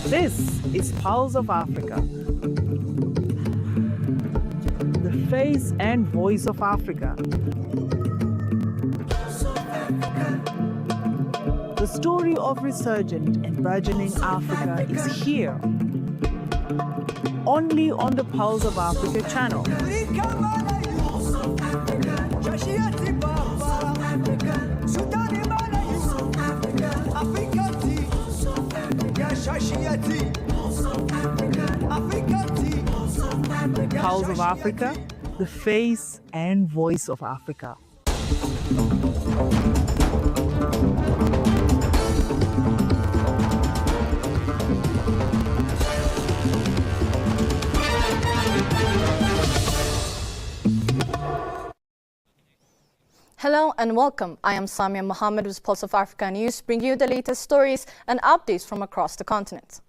This is Pulse of Africa, the face and voice of Africa. The story of resurgent and burgeoning Africa is here, only on the Pulse of Africa channel. Pulse of Africa, the face and voice of Africa. Hello and welcome. I am Samia Mohammed with Pulse of Africa News, bringing you the latest stories and updates from across the continent.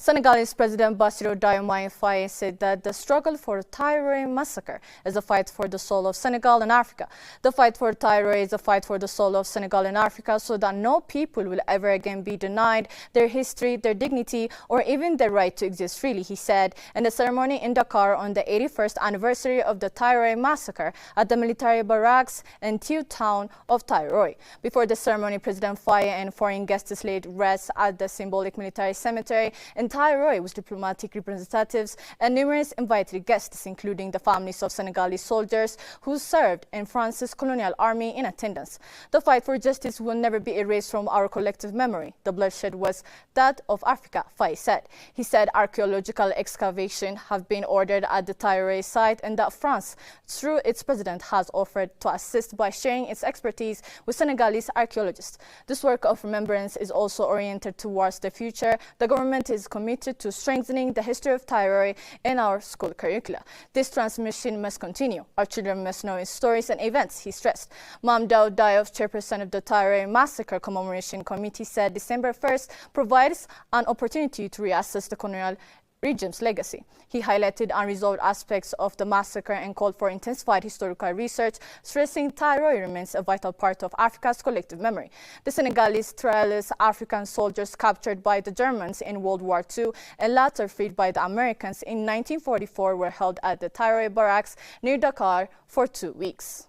Senegalese President Bassirou Diomaye Faye said that the struggle for the Thiaroye massacre is a fight for the soul of Senegal and Africa. The fight for Thiaroye is a fight for the soul of Senegal and Africa so that no people will ever again be denied their history, their dignity, or even their right to exist freely, he said in the ceremony in Dakar on the 81st anniversary of the Thiaroye massacre at the military barracks in Thiou town of Thiaroye. Before the ceremony, President Faye and foreign guests laid rest at the symbolic military cemetery in Thiaroye with diplomatic representatives and numerous invited guests, including the families of Senegalese soldiers who served in France's colonial army in attendance. The fight for justice will never be erased from our collective memory. The bloodshed was that of Africa, Faye said. He said archaeological excavation have been ordered at the Thiaroye site and that France, through its president, has offered to assist by sharing its expertise with Senegalese archaeologists. This work of remembrance is also oriented towards the future. The government is committed to strengthening the history of Thiaroye in our school curricula. This transmission must continue. Our children must know its stories and events, he stressed. Mamdou Diop, chairperson of the Thiaroye Massacre Commemoration Committee, said December 1st provides an opportunity to reassess the colonial regime's legacy. He highlighted unresolved aspects of the massacre and called for intensified historical research, stressing Thiaroye remains a vital part of Africa's collective memory. The Senegalese trialist African soldiers captured by the Germans in World War II and later freed by the Americans in 1944 were held at the Thiaroye barracks near Dakar for 2 weeks.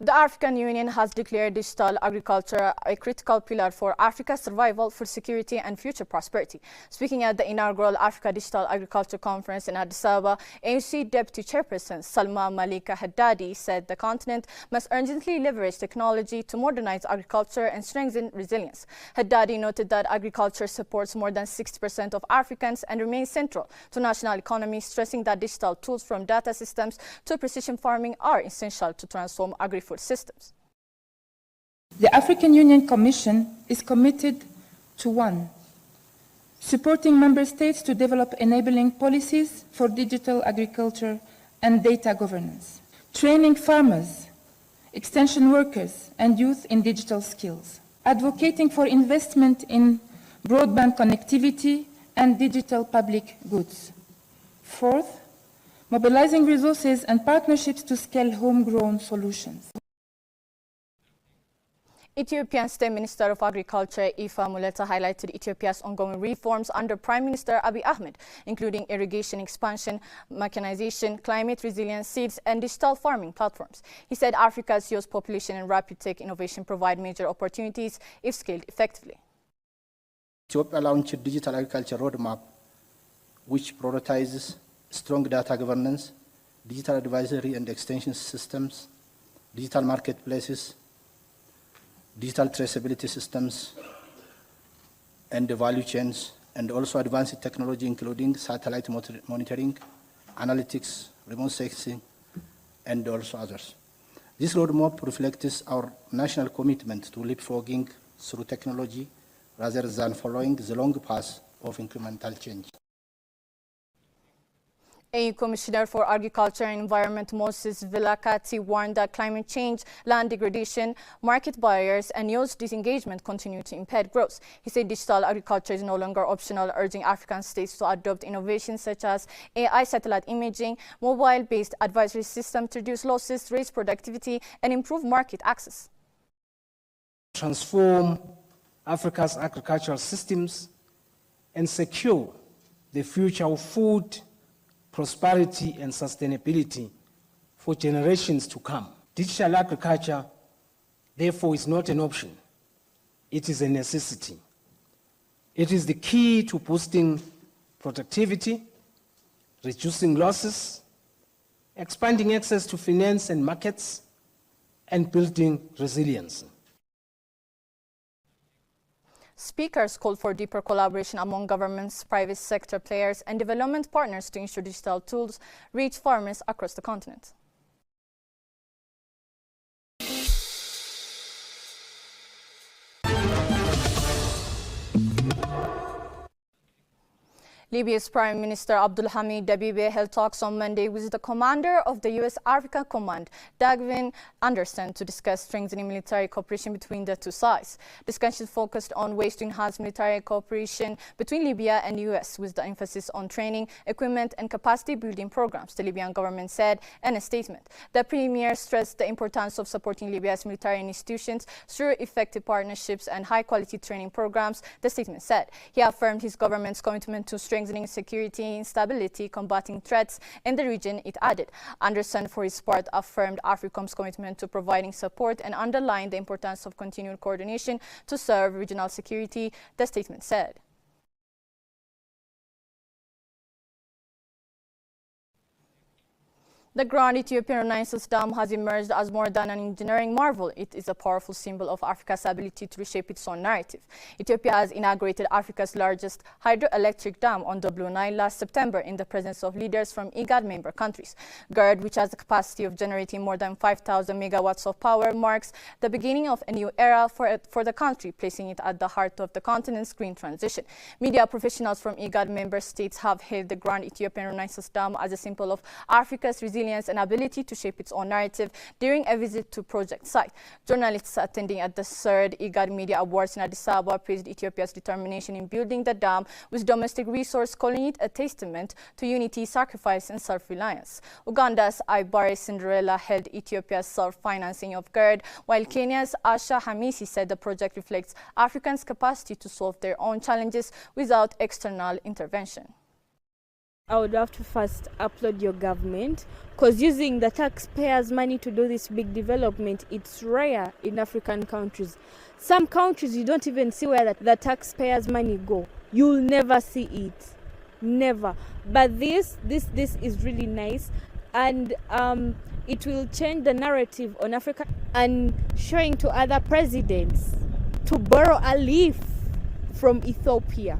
The African Union has declared digital agriculture a critical pillar for Africa's survival, food security and future prosperity. Speaking at the inaugural Africa Digital Agriculture Conference in Addis Ababa, AUC Deputy Chairperson Salma Malika Haddadi said the continent must urgently leverage technology to modernize agriculture and strengthen resilience. Haddadi noted that agriculture supports more than 60% of Africans and remains central to national economy, stressing that digital tools from data systems to precision farming are essential to transform agri-food systems. The African Union Commission is committed to 1. Supporting member states to develop enabling policies for digital agriculture and data governance, training farmers, extension workers and youth in digital skills, advocating for investment in broadband connectivity and digital public goods. 4th, mobilizing resources and partnerships to scale homegrown solutions. Ethiopian State Minister of Agriculture Ifa Muleta highlighted Ethiopia's ongoing reforms under Prime Minister Abiy Ahmed, including irrigation expansion, mechanization, climate resilience, seeds, and digital farming platforms. He said Africa's youth population and rapid tech innovation provide major opportunities if scaled effectively. Ethiopia launched a digital agriculture roadmap, which prioritizes strong data governance, digital advisory and extension systems, digital marketplaces, digital traceability systems, and the value chains, and also advanced technology including satellite monitoring, analytics, remote sensing, and also others. This roadmap reflects our national commitment to leapfrogging through technology rather than following the long path of incremental change. EU Commissioner for Agriculture and Environment Moses Vilakati warned that climate change, land degradation, market barriers and youth disengagement continue to impede growth. He said digital agriculture is no longer optional, urging African states to adopt innovations such as AI satellite imaging, mobile-based advisory systems to reduce losses, raise productivity and improve market access. transform Africa's agricultural systems and secure the future of food, prosperity, and sustainability for generations to come. Digital agriculture, therefore, is not an option. It is a necessity. It is the key to boosting productivity, reducing losses, expanding access to finance and markets, and building resilience. Speakers called for deeper collaboration among governments, private sector players, and development partners to ensure digital tools reach farmers across the continent. Libya's Prime Minister Abdul Hamid Dabibe held talks on Monday with the commander of the U.S. Africa Command, Dagvin Anderson, to discuss strengthening military cooperation between the two sides. Discussions focused on ways to enhance military cooperation between Libya and the U.S., with the emphasis on training, equipment, and capacity building programs, the Libyan government said in a statement. The premier stressed the importance of supporting Libya's military institutions through effective partnerships and high-quality training programs, the statement said. He affirmed his government's commitment to strengthening security and stability, combating threats in the region, it added. Anderson, for his part, affirmed AFRICOM's commitment to providing support and underlined the importance of continued coordination to serve regional security, the statement said. The Grand Ethiopian Renaissance Dam has emerged as more than an engineering marvel. It is a powerful symbol of Africa's ability to reshape its own narrative. Ethiopia has inaugurated Africa's largest hydroelectric dam on the Blue Nile last September in the presence of leaders from IGAD member countries. GERD, which has the capacity of generating more than 5,000 megawatts of power, marks the beginning of a new era for the country, placing it at the heart of the continent's green transition. Media professionals from IGAD member states have hailed the Grand Ethiopian Renaissance Dam as a symbol of Africa's resilience and ability to shape its own narrative during a visit to project site. Journalists attending at the 3rd IGAD Media Awards in Addis Ababa praised Ethiopia's determination in building the dam with domestic resource, calling it a testament to unity, sacrifice, and self-reliance. Uganda's Ibare Cinderella held Ethiopia's self-financing of GERD, while Kenya's Asha Hamisi said the project reflects Africans' capacity to solve their own challenges without external intervention. I would have to first applaud your government, because using the taxpayers' money to do this big development, it's rare in African countries. Some countries you don't even see where the taxpayers' money go. You'll never see it, never. But this is really nice, and it will change the narrative on Africa and showing to other presidents to borrow a leaf from Ethiopia.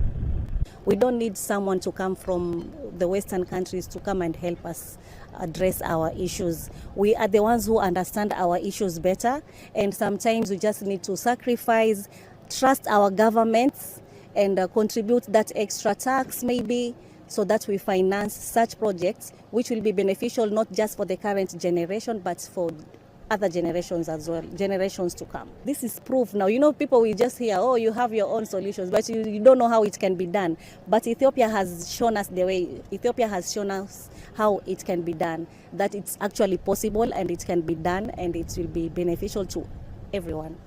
We don't need someone to come from the Western countries to come and help us address our issues. We are the ones who understand our issues better, and sometimes we just need to sacrifice, trust our governments, and contribute that extra tax maybe, so that we finance such projects which will be beneficial not just for the current generation but for other generations as well, generations to come. This is proof now. You know, people will just hear, oh, you have your own solutions, but you don't know how it can be done. But Ethiopia has shown us the way. Ethiopia has shown us how it can be done, that it's actually possible and it can be done, and it will be beneficial to everyone.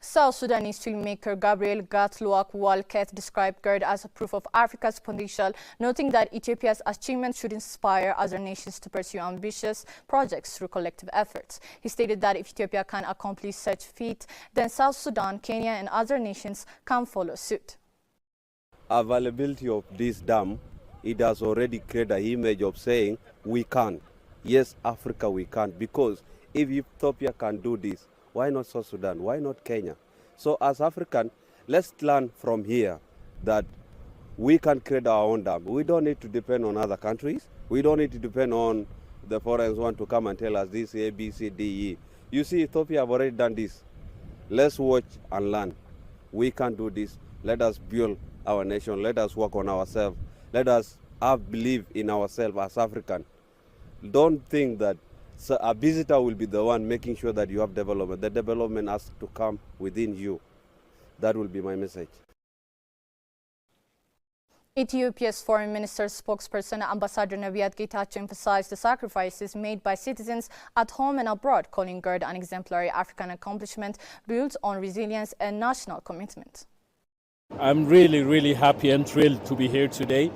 South Sudanese filmmaker Gabriel Gatluak Walket described GERD as a proof of Africa's potential, noting that Ethiopia's achievements should inspire other nations to pursue ambitious projects through collective efforts. He stated that if Ethiopia can accomplish such feat, then South Sudan, Kenya, and other nations can follow suit. Availability of this dam, it has already created an image of saying we can. Yes, Africa, we can, because if Ethiopia can do this, why not South Sudan? Why not Kenya? So as African, let's learn from here that we can create our own dam. We don't need to depend on other countries. We don't need to depend on the foreigners want to come and tell us this A, B, C, D, E. You see, Ethiopia have already done this. Let's watch and learn. We can do this. Let us build our nation. Let us work on ourselves. Let us have belief in ourselves as African. Don't think that so a visitor will be the one making sure that you have development. The development has to come within you. That will be my message. Ethiopia's Foreign Minister spokesperson Ambassador Nabiyat Getachew emphasized the sacrifices made by citizens at home and abroad, calling GERD an exemplary African accomplishment built on resilience and national commitment. I'm really happy and thrilled to be here today.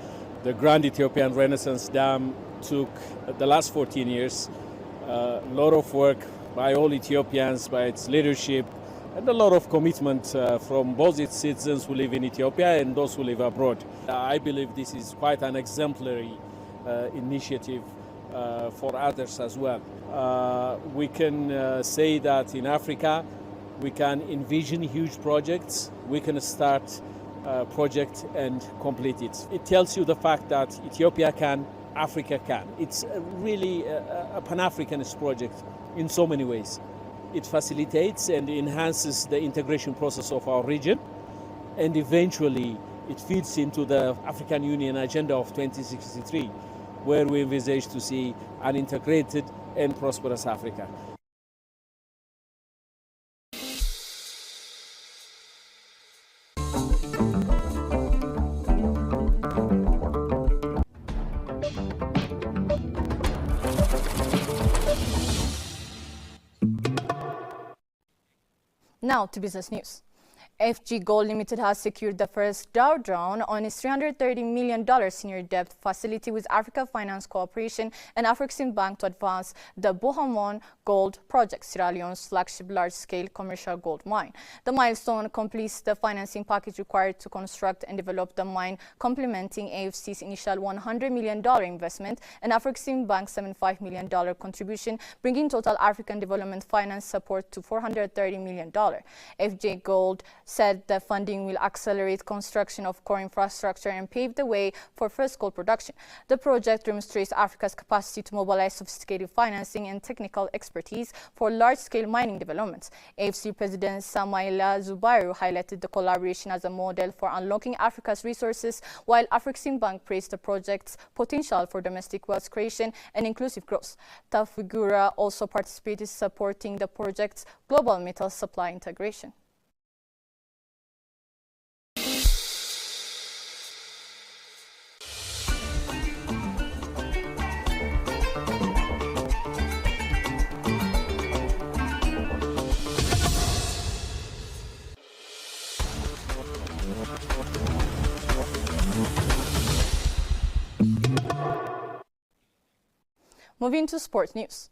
The Grand Ethiopian Renaissance Dam took the last 14 years, a lot of work by all Ethiopians, by its leadership, and a lot of commitment from both its citizens who live in Ethiopia and those who live abroad. I believe this is quite an exemplary initiative for others as well. We can say that in Africa we can envision huge projects, we can start a project and complete it. It tells you the fact that Ethiopia can, Africa can. It's really a Pan-Africanist project in so many ways. It facilitates and enhances the integration process of our region, and eventually it feeds into the African Union Agenda of 2063, where we envisage to see an integrated and prosperous Africa. Now to business news. FG Gold Limited has secured the first drawdown on its $330 million senior debt facility with Africa Finance Corporation and Afrexim Bank to advance the Bohamon Gold Project, Sierra Leone's flagship large-scale commercial gold mine. The milestone completes the financing package required to construct and develop the mine, complementing AFC's initial $100 million investment and Afrexim Bank's $75 million contribution, bringing total African development finance support to $430 million. FG Gold said the funding will accelerate construction of core infrastructure and pave the way for first gold production. The project demonstrates Africa's capacity to mobilize sophisticated financing and technical expertise for large-scale mining developments. AFC President Samaila Zubairu highlighted the collaboration as a model for unlocking Africa's resources, while Afrexim Bank praised the project's potential for domestic wealth creation and inclusive growth. Tafigura also participated, supporting the project's global metal supply integration. Moving to sports news.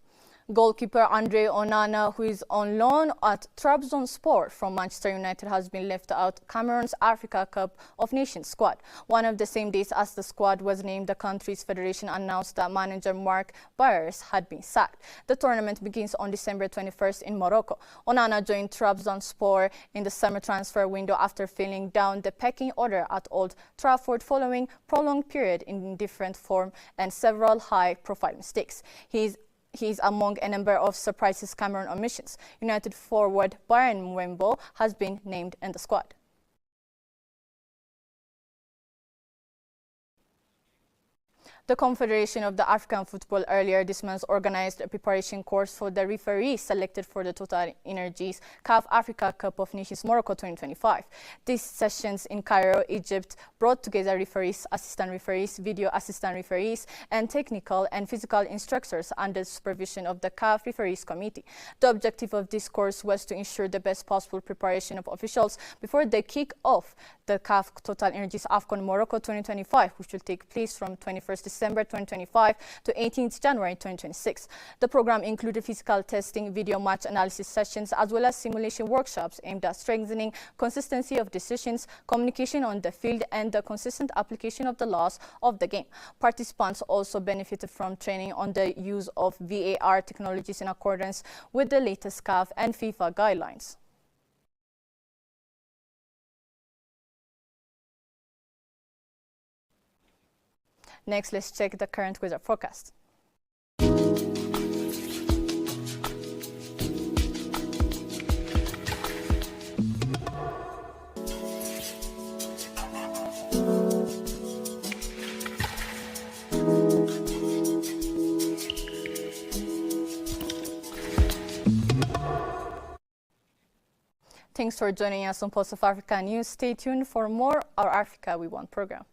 Goalkeeper Andre Onana, who is on loan at Trabzonspor from Manchester United, has been left out Cameroon's Africa Cup of Nations squad. One of the same days as the squad was named, the country's federation announced that manager Mark Byers had been sacked. The tournament begins on December 21st in Morocco. Onana joined Trabzonspor in the summer transfer window after filling down the pecking order at Old Trafford following prolonged period in indifferent form and several high-profile mistakes. He's among a number of surprises Cameroon omissions. United forward Brian Mwembo has been named in the squad. The Confederation of the African Football earlier this month organized a preparation course for the referees selected for the Total Energies CAF Africa Cup of Nations Morocco 2025. These sessions in Cairo, Egypt, brought together referees, assistant referees, video assistant referees, and technical and physical instructors under the supervision of the CAF Referees Committee. The objective of this course was to ensure the best possible preparation of officials before they kick off the CAF Total Energies AFCON Morocco 2025, which will take place from 21st December 2025 to 18th January 2026. The program included physical testing, video match analysis sessions, as well as simulation workshops aimed at strengthening consistency of decisions, communication on the field, and the consistent application of the laws of the game. Participants also benefited from training on the use of VAR technologies in accordance with the latest CAF and FIFA guidelines. Next, let's check the current weather forecast. Thanks for joining us on Pulse of Africa News. Stay tuned for more Our Africa We Want program.